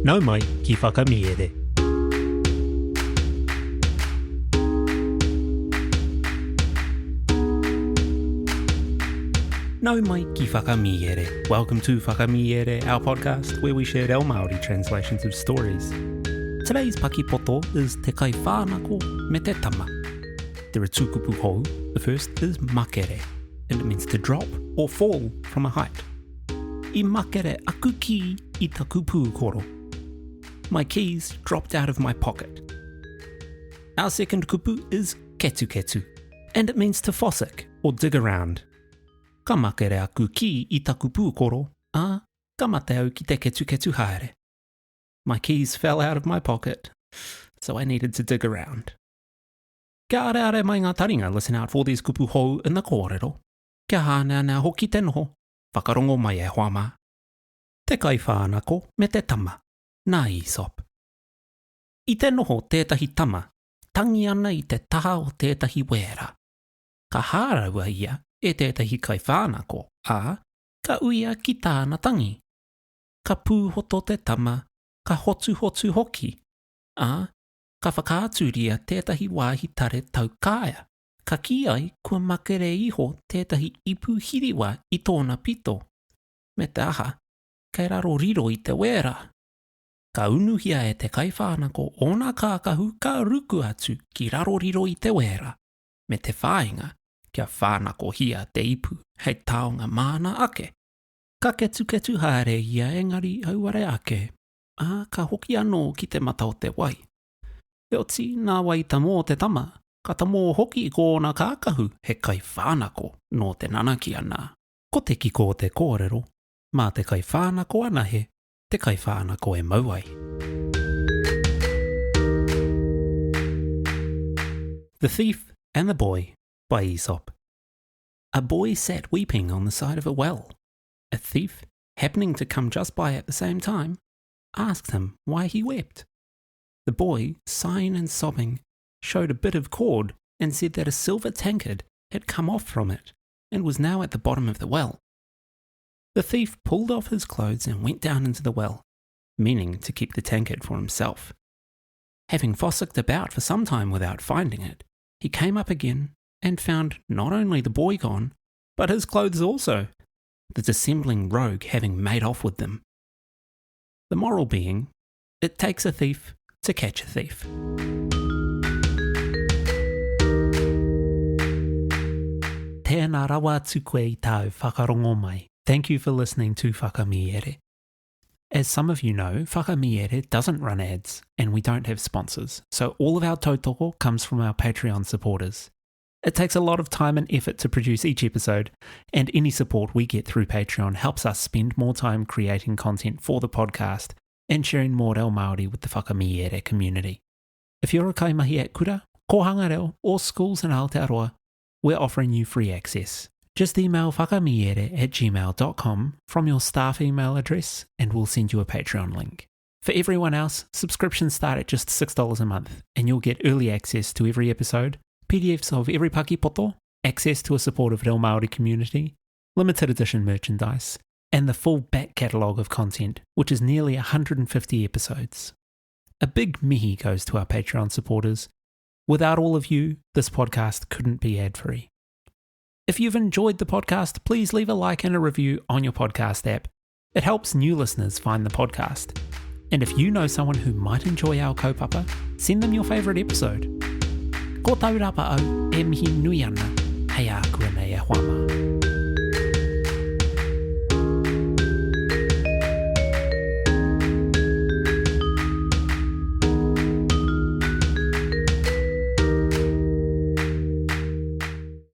Nau mai ki whakamiere. Nau mai ki whakamiere. Welcome to Whakamiere, our podcast where we share our Māori translations of stories. Today's Paki Poto is Te Kaiwhānako me te Tama. There are two kupu hou. The first is makere, and it means to drop or fall from a height. I makere aku ki I ta kupu koro. My keys dropped out of my pocket. Our second kupu is ketu ketu, and it means to fossick or dig around. Ka makere aku ki I ta kupu koro, ka mate au ki te ketu ketu haere. My keys fell out of my pocket, so I needed to dig around. Kia areare mai ngā taringa, listen out for these kupu hou in the kōrero. Kia hānea nā hoki te noho, whakarongo mai e hoama. Te Kaiwhānako me te Tama, nā Aesop. I te noho tētahi tama, tangi ana I te taha o tētahi wera. Ka hāraua ia e tētahi Kaiwhānako, ka uia ki tāna tangi. Ka pūhoto te tama, ka hotu hoki, ka whakaaturia tētahi wāhi tare tau kāia. Ka ki ai kua makere iho tētahi ipu hiriwa I tōna pito. Me te aha, kei raro riro I te wera. Ka unuhia e te Kaiwhānako o nā kākahu ka ruku atu ki raro riro I te wera. Me te whāinga, kia whānako hia te ipu hei taonga māna ake. Ka ketu haere ia engari auare ake. Ka hoki anō ki te mata o te wai. E oti nā wai tamo te tama, ka tamo hoki I kōna kākahu he Kaiwhānako no te nanaki ana. Ko te kiko o te kōrero, mā te Kaiwhānako ana he, te Kaiwhānako e mauai. The Thief and the Boy by Aesop. A boy sat weeping on the side of a well. A thief, happening to come just by at the same time, asked him why he wept. The boy, sighing and sobbing, showed a bit of cord and said that a silver tankard had come off from it and was now at the bottom of the well. The thief pulled off his clothes and went down into the well, meaning to keep the tankard for himself. Having fossicked about for some time without finding it, he came up again and found not only the boy gone, but his clothes also, the dissembling rogue having made off with them. The moral being, it takes a thief to catch a thief. Tēnā rawa atu koe I tāu whakarongo mai. Thank you for listening to Whakamiere. As some of you know, Whakamiere doesn't run ads and we don't have sponsors, so all of our tautoko comes from our Patreon supporters. It takes a lot of time and effort to produce each episode, and any support we get through Patreon helps us spend more time creating content for the podcast and sharing more reo Māori with the Whakamiere community. If you're a kaimahi at kura, kohanga reo, or schools in Aotearoa, we're offering you free access. Just email whakamiere@gmail.com from your staff email address and we'll send you a Patreon link. For everyone else, subscriptions start at just $6 a month and you'll get early access to every episode, PDFs of every Paki Poto, access to a supportive reo Māori community, limited edition merchandise, and the full back catalogue of content, which is nearly 150 episodes. A big mihi goes to our Patreon supporters. Without all of you, this podcast couldn't be ad-free. If you've enjoyed the podcast, please leave a like and a review on your podcast app. It helps new listeners find the podcast. And if you know someone who might enjoy our kaupapa, send them your favourite episode. Ko Taurapa au e mihi nui ana, hei a kua nei e hoama.